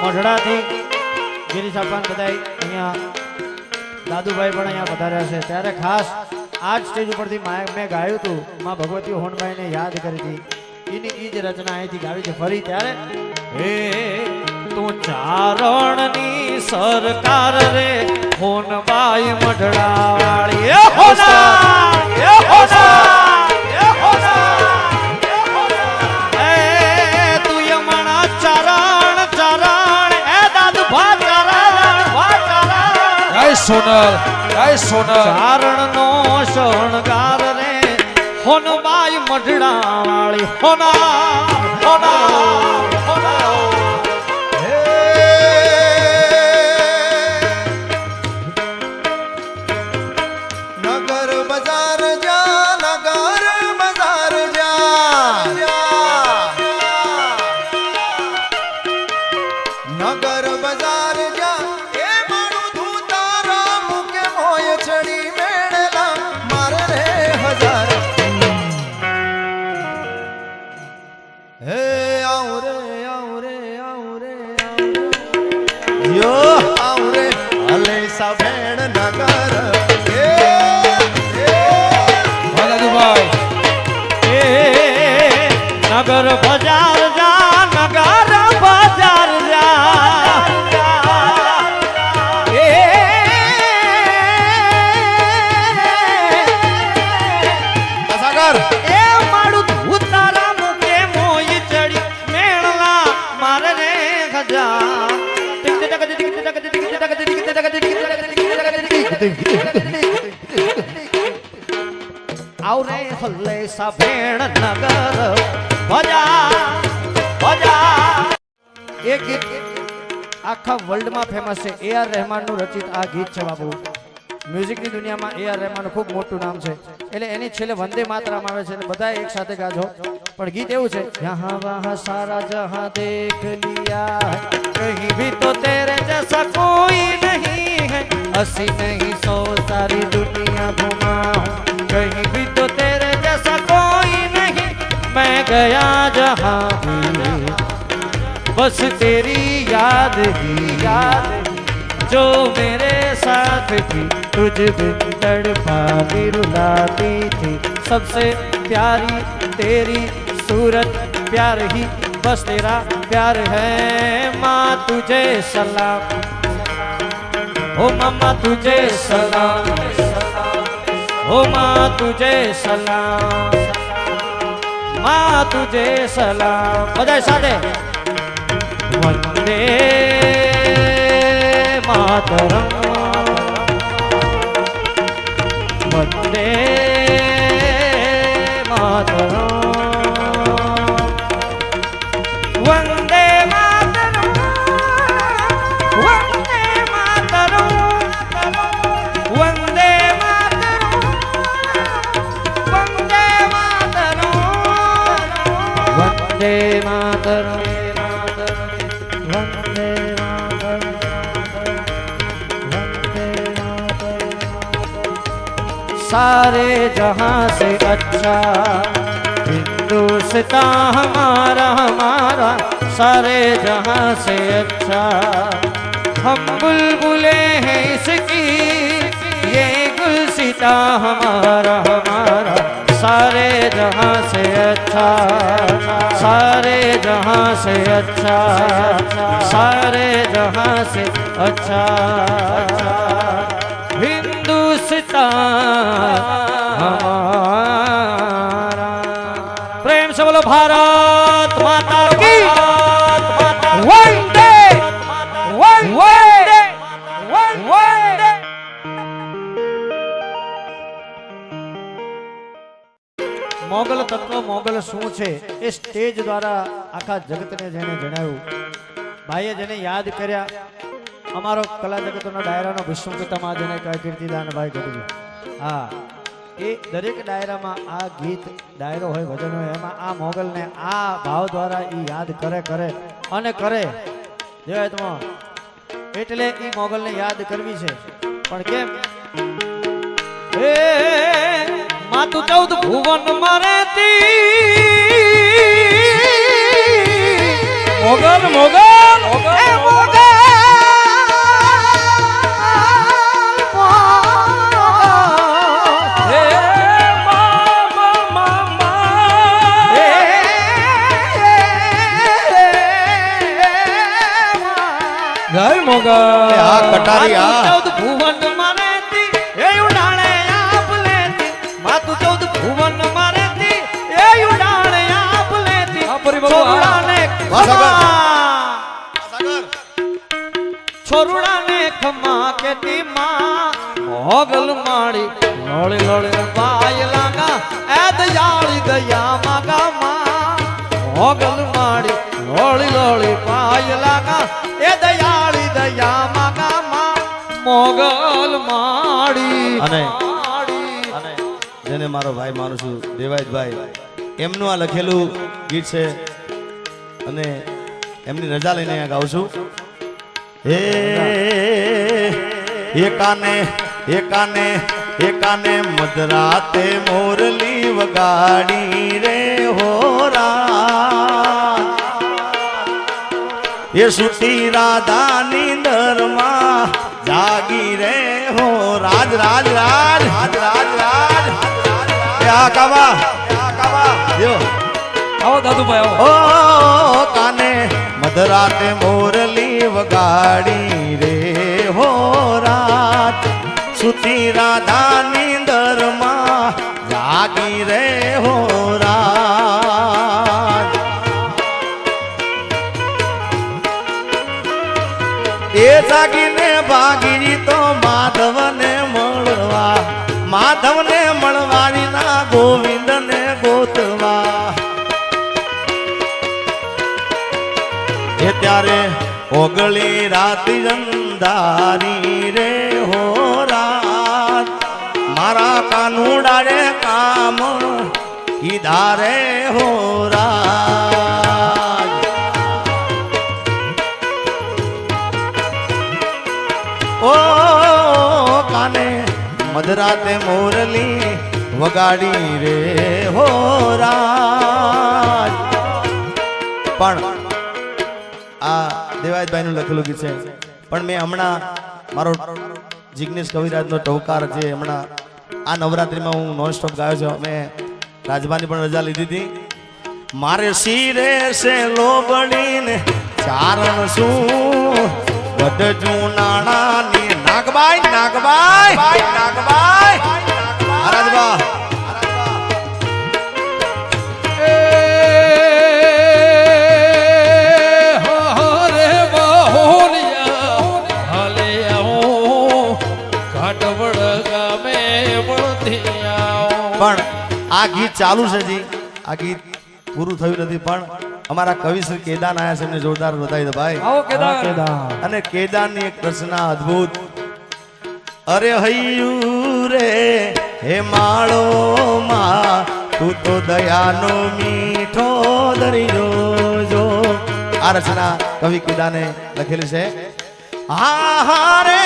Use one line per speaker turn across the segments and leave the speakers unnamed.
મોઢડાથી ગિરીશ અપાન બધાય અહીંયા દાદુભાઈ પણ અહીંયા પધાર્યા છે ત્યારે ખાસ આ જ સ્ટેજ ઉપરથી મેં ગાયું હતું માં ભગવતી હોનભાઈને યાદ કરી હતી એની એ જ રચના અહીંથી ગાવી છે ફરી ત્યારે હે તું ચારણની સરકાર રે હોનબાઈ મઢડાવાળી એ હોના એ હોના એ હોના એ તું યમણા ચારણ ચારણ એ દાદુભા ચારણ
જય સોનલ જય સોનલ
ચારણનો શણગાર રે હોનબાઈ મઢડાવાળી હોના હોના હોના
નગર બજાર જા નગર બજાર જા એ મારું તું તારા મુકે મોય ચડી મેળલા મારે રે હજાર હે આઉ રે યો આઉ રે હલે સાભેણ નગર
નગર બજાર જા નગર બજાર જા એ
સાગર
એ મારું ઉતારા મુકે મોય ચડી મેળલા મારે રે ખજા આવરે હલ્લે સાભેણ નગર ભજા ભજા એક ગીત આખા વર્લ્ડમાં ફેમસ છે AR રહેમાનનું રચિત આ ગીત છે બાબુ મ્યુઝિકની દુનિયામાં AR રહેમાનનું ખૂબ મોટું નામ છે એટલે એની છેલ્લે વંદે માતરમ આવે છે અને બધા એક સાથે ગાજો પણ ગીત એવું છે યહાં વહાં સારા જહાં દેખ લિયા કहीं भी तो तेरे जैसा कोई नहीं है हंसी नहीं सो सारी दुनिया घुमा कहीं भी तो तेरे जैसा कोई नहीं मैं गया जहां भी बस तेरी याद ही याद जो मेरे साथ थी तुझ बिन तड़पाती रुलाती थी सबसे प्यारी तेरी सूरत प्यार ही बस तेरा प्यार है माँ तुझे सलाम ओ मम्मा तुझे सलाम ओ माँ तुझे सलाम माँ तुझे सलाम बधाई साथे वंदे मातरम वंदे मातरम वंदे मातरम वंदे मातरम वंदे मातरम वंदे मातरम वंदे मातरम वंदे मातरम सारे जहां से अच्छा हिंदुस्तान हमारा हमारा सारे जहां से अच्छा हम बुलबुले हैं इसकी ये गुलसिता हमारा हमारा सारे जहां से अच्छा सारे जहां से अच्छा सारे जहां से अच्छा हिंदुस्तान हमारा प्रेम से बोलो भारत माता की वंदे वंदे वंदे મોગલ તત્વ મોગલ શું છે એ સ્ટેજ દ્વારા આખા જગતને જેને જણાવ્યું ભાઈએ જેને યાદ કર્યા અમારો કલા જગતનો ડાયરાનો વિશ્વ પિતામહ જેને કહે કીર્તિદાનભાઈ ગઢવી હા એ દરેક ડાયરામાં આ ગીત ડાયરો હોય ભજન હોય એમાં આ મોગલને આ ભાવ દ્વારા એ યાદ કરે અને કરે જય તમે એટલે એ મોગલને યાદ કરવી છે પણ કેમ એ માતું 14 ભુવન મારેતી મોગલ મોગલ
જય મોગલ
આ કટારી આ
ચૌદ ભુવન મારેતી એ ઉડાણે આપ લેતી માતું ચૌદ ભુવન મારેતી એ ઉડાણે આપ લેતી
આ પરી બાબુ, આ.
છોરુડાને
વાહ, સાગર.
ખમા છોરુડાને ખમા કેતી માં મોગલ માડી લોળી લોળી પાય લાગા એ દયાળી દયા માગા માં મોગલ માડી લોળી લોળી પાય લાગા એ દયાળી દયા માગા માં મોગલ માડી
અને
માડી
અને જેને મારો ભાઈ માનું છું દેવાયતભાઈ એમનું આ લખેલું ગીત છે અને એમની રજા લઈને અહીંયા ગાઉં છું હે એકાને મધરાતે મોરલી વગાડી રે હોરા એ સુતી રાધાની દરમાં જાગી રે હો રાજ રાજ રાજ રાજ રાજ રાજ આ કાવા જો
આવો દાદુભાઈ આવો
ઓ કાને મધરાતે મોરલી વગાડી રે હો રાત સુતી રાધાની દરમાં જાગી રે હો રાત એ જાગીને ભાગી તો માધવને મળવાની ના ગોવિંદને ગોતવા એ ત્યારે ઓગળી રાત અંધારી રે હો રાત મારા કાનુડા રે કામ કીધા રે હો રાત ઓ કાને મધરાતે મોરલી વગાડી રે હો રાત પણ આ દેવાયતભાઈ નું લખેલું ગીત છે પણ મેં હમણાં મારો જિગ્નેશ કવિરાજનો ટવકાર છે હમણાં આ નવરાત્રીમાં હું નોન સ્ટોપ ગાયો છું મેં રાજભાની પણ રજા લીધી હતી મારે શિરે છે લોબડીને ચારણ શું વધજુ નાણાની નાગબાઈ રાજબા પણ આ ગીત ચાલુ છે જી આ ગીત પૂરું થયું નથી પણ અમારા કવિ શ્રી કેદાન આયા છે એમને જોરદાર બતાવી દો ભાઈ
આવો કેદાર
અને કેદારની એક રચના અદ્ભુત અરે હૈયું રે હે માળો માં તું તો દયાનો મીઠો દરિયો જો આ રચના કવિ કેદાને લખેલી છે હા રે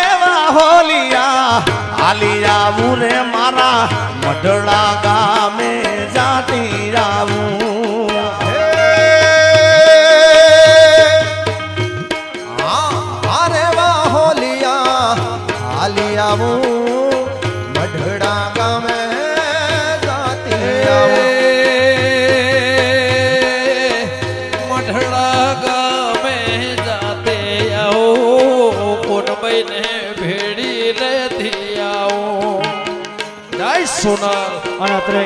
હોલિયા હાલિયા મુરે મારા મઢડા ગામે જાતી જાવું
અરે વાહ હોલિયા હાલિયા મઢડા ગામે જાતી
મઢડા ગામે જાતે આવો કોટભાઈને ભેડી લેતી આવો જય સોનલ
અને અત્રે